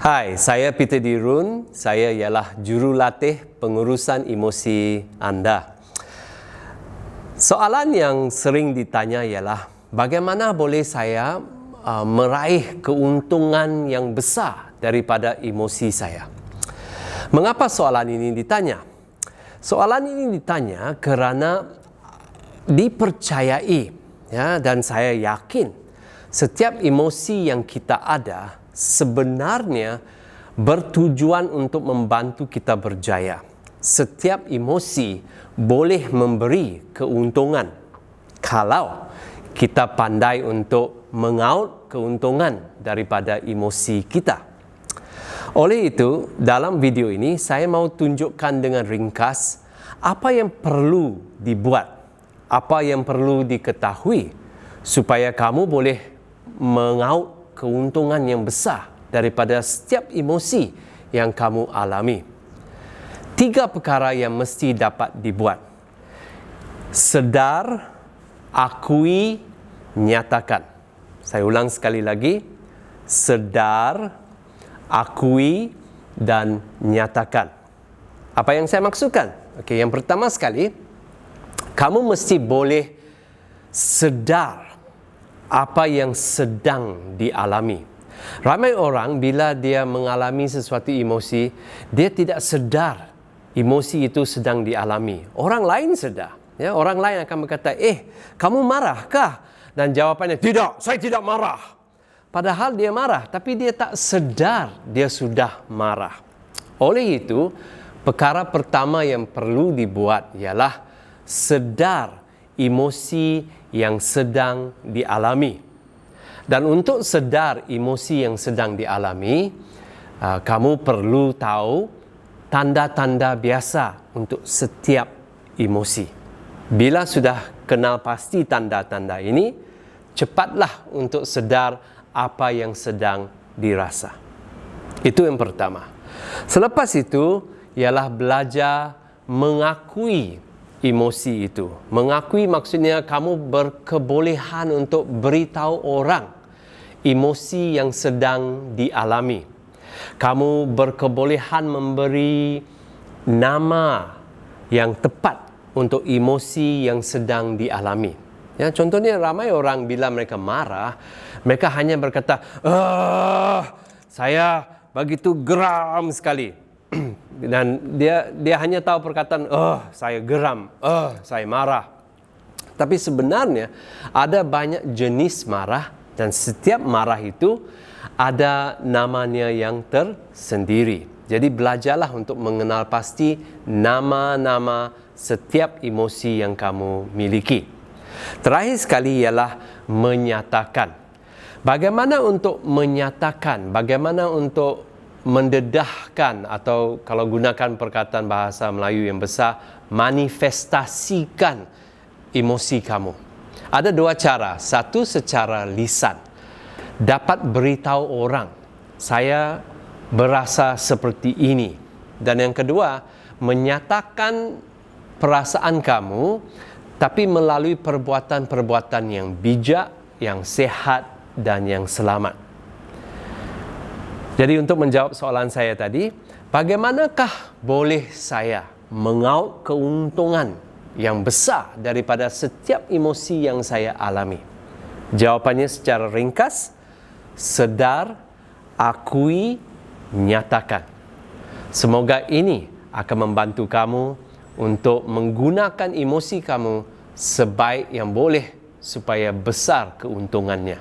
Hai, saya Peter Dirun. Saya ialah jurulatih pengurusan emosi anda. Soalan yang sering ditanya ialah, bagaimana boleh saya meraih keuntungan yang besar daripada emosi saya? Mengapa soalan ini ditanya? Soalan ini ditanya kerana dipercayai, dan saya yakin setiap emosi yang kita ada sebenarnya bertujuan untuk membantu kita berjaya. Setiap emosi boleh memberi keuntungan kalau kita pandai untuk mengaut keuntungan daripada emosi kita. Oleh itu, dalam video ini saya mau tunjukkan dengan ringkas apa yang perlu dibuat, apa yang perlu diketahui supaya kamu boleh mengaut keuntungan yang besar daripada setiap emosi yang kamu alami. 3 perkara yang mesti dapat dibuat. Sedar, akui, nyatakan. Saya ulang sekali lagi. Sedar, akui, dan nyatakan. Apa yang saya maksudkan? Okey, yang pertama sekali, kamu mesti boleh sedar apa yang sedang dialami. Ramai orang bila dia mengalami sesuatu emosi, dia tidak sedar emosi itu sedang dialami. Orang lain sedar. Orang lain akan berkata, kamu marahkah? Dan jawapannya, tidak, saya tidak marah. Padahal dia marah, tapi dia tak sedar dia sudah marah. Oleh itu, perkara pertama yang perlu dibuat ialah sedar emosi yang sedang dialami. Dan untuk sedar emosi yang sedang dialami, kamu perlu tahu tanda-tanda biasa untuk setiap emosi. Bila sudah kenal pasti tanda-tanda ini, cepatlah untuk sedar apa yang sedang dirasa. Itu yang pertama. Selepas itu, ialah belajar mengakui emosi itu. Mengakui maksudnya kamu berkebolehan untuk beritahu orang emosi yang sedang dialami. Kamu berkebolehan memberi nama yang tepat untuk emosi yang sedang dialami. Contohnya ramai orang bila mereka marah, mereka hanya berkata, saya begitu geram sekali. Dan dia hanya tahu perkataan, saya geram, saya marah. Tapi sebenarnya ada banyak jenis marah dan setiap marah itu ada namanya yang tersendiri. Jadi belajarlah untuk mengenal pasti nama-nama setiap emosi yang kamu miliki. Terakhir sekali ialah menyatakan. Bagaimana untuk menyatakan? Bagaimana untuk mendedahkan, atau kalau gunakan perkataan bahasa Melayu yang besar, manifestasikan emosi kamu? Ada 2 cara. Satu, secara lisan. Dapat beritahu orang, saya berasa seperti ini. Dan yang kedua, menyatakan perasaan kamu, tapi melalui perbuatan-perbuatan yang bijak, yang sehat, dan yang selamat. Jadi untuk menjawab soalan saya tadi, bagaimanakah boleh saya mengaut keuntungan yang besar daripada setiap emosi yang saya alami? Jawapannya secara ringkas, sedar, akui, nyatakan. Semoga ini akan membantu kamu untuk menggunakan emosi kamu sebaik yang boleh supaya besar keuntungannya.